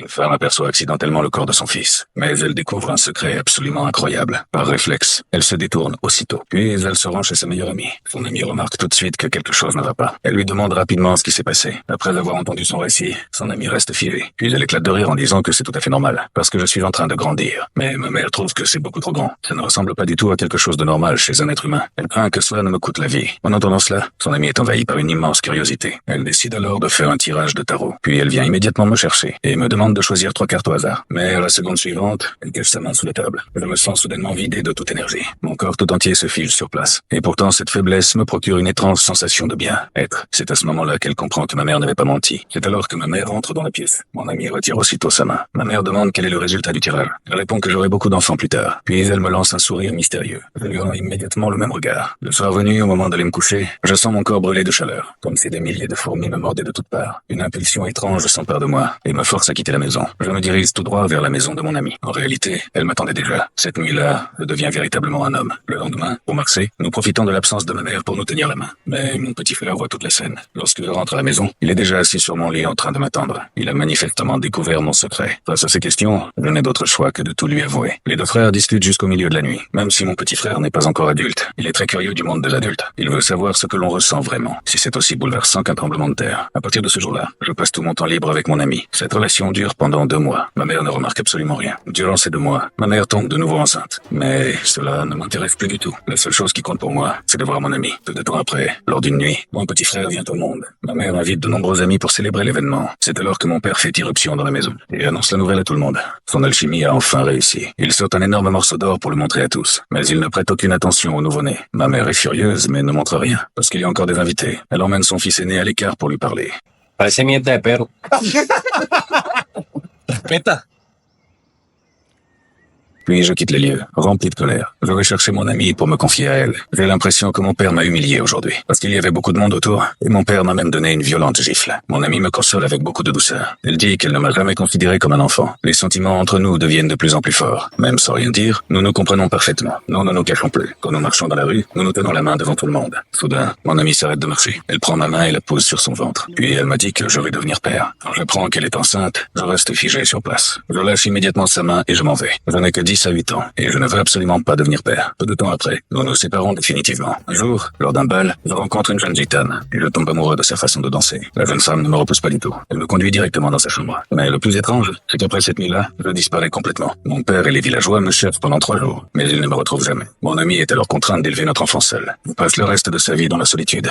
femme aperçoit accidentellement le corps de son fils, mais elle découvre un secret absolument incroyable. Par réflexe, elle se détourne aussitôt. Puis elle se rend chez sa meilleure amie. Son amie remarque tout de suite que quelque chose ne va pas. Elle lui demande rapidement ce qui s'est passé. Après avoir entendu son récit, son amie reste figée. Puis elle éclate de rire en disant que c'est tout à fait normal, parce que je suis en train de grandir. Mais ma mère trouve que c'est beaucoup trop grand. Ça ne ressemble pas du tout à quelque chose de normal chez un être humain. Elle craint que cela ne me coûte la vie. En entendant cela, son amie est envahie par une immense curiosité. Elle décide alors de faire un tirage de tarot. Puis elle vient immédiatement me chercher et me demande de choisir 3 cartes au hasard. Mais à la seconde suivante, elle cache sa main sous la table. Je me sens soudainement vidé de toute énergie. Mon corps tout entier se fige sur place. Et pourtant, cette faiblesse me procure une étrange sensation de bien-être. C'est à ce moment-là qu'elle comprend que ma mère n'avait pas menti. C'est alors que ma mère entre dans la pièce. Mon amie retire aussitôt sa main. Ma mère demande quel est le résultat du tirage. Je réponds que j'aurai beaucoup d'enfants plus tard. Puis elle me lance un sourire mystérieux. Je lui rends immédiatement le même regard. Le soir venu, au moment d'aller me coucher, je sens mon corps brûler de chaleur, comme si des milliers de fourmis me mordaient de toutes parts. Une impulsion étrange s'empare de moi et me force à quitter la maison. Je me dirige tout droit vers la maison de mon amie. En réalité, elle m'attendait déjà. Cette nuit-là, je deviens véritablement un homme. Le lendemain, au marché, nous profitons de l'absence de ma mère pour nous tenir la main. Mais mon petit frère voit toute la scène. Lorsque je rentre à la maison, il est déjà assis sur mon lit en train de m'attendre. Il a manifestement découvert mon secret. Face à ces questions, je n'ai d'autre choix que de tout lui avouer. Les 2 frères discutent jusqu'au milieu de la nuit. Même si mon petit frère n'est pas encore adulte, il est très curieux du monde des adultes. Il veut savoir ce que l'on ressent vraiment, si c'est aussi bouleversant qu'un tremblement de terre. À partir de ce jour-là, je passe tout mon temps libre avec mon ami. Cette relation dure pendant 2 mois. Ma mère ne remarque absolument rien. Durant ces 2 mois, ma mère tombe de nouveau enceinte. Mais cela ne m'intéresse plus du tout. La seule chose qui compte pour moi, c'est de voir mon ami. Peu de temps après, lors d'une nuit, mon petit frère vient au monde. Ma mère invite de nombreux amis pour célébrer l'événement. C'est alors que mon père fait irruption dans la maison et annonce la nouvelle à tout le monde. Son alchimie a enfin réussi. Il saute un énorme morceau d'or pour le montrer à tous. Mais il ne prête aucune attention au nouveau-né. Ma mère est furieuse, mais ne montre rien, parce qu'il y a encore des invités. Elle emmène son fils aîné à l'écart pour lui parler. Parece mierda de perro. Respeta. Puis je quitte les lieux, rempli de colère. Je vais chercher mon amie pour me confier à elle. J'ai l'impression que mon père m'a humilié aujourd'hui, parce qu'il y avait beaucoup de monde autour, et mon père m'a même donné une violente gifle. Mon amie me console avec beaucoup de douceur. Elle dit qu'elle ne m'a jamais considéré comme un enfant. Les sentiments entre nous deviennent de plus en plus forts. Même sans rien dire, nous nous comprenons parfaitement. Nous ne nous cachons plus. Quand nous marchons dans la rue, nous nous tenons la main devant tout le monde. Soudain, mon amie s'arrête de marcher. Elle prend ma main et la pose sur son ventre. Puis elle m'a dit que je vais devenir père. Quand j'apprends qu'elle est enceinte, je reste figé sur place. Je lâche immédiatement sa main et je m'en vais. Je n'ai que 10 à 8 ans, et je ne veux absolument pas devenir père. Peu de temps après, nous nous séparons définitivement. Un jour, lors d'un bal, je rencontre une jeune gitane, et je tombe amoureux de sa façon de danser. La jeune femme ne me repousse pas du tout. Elle me conduit directement dans sa chambre. Mais le plus étrange, c'est qu'après cette nuit-là, je disparais complètement. Mon père et les villageois me cherchent pendant 3 jours, mais ils ne me retrouvent jamais. Mon ami est alors contraint d'élever notre enfant seul. Il passe le reste de sa vie dans la solitude.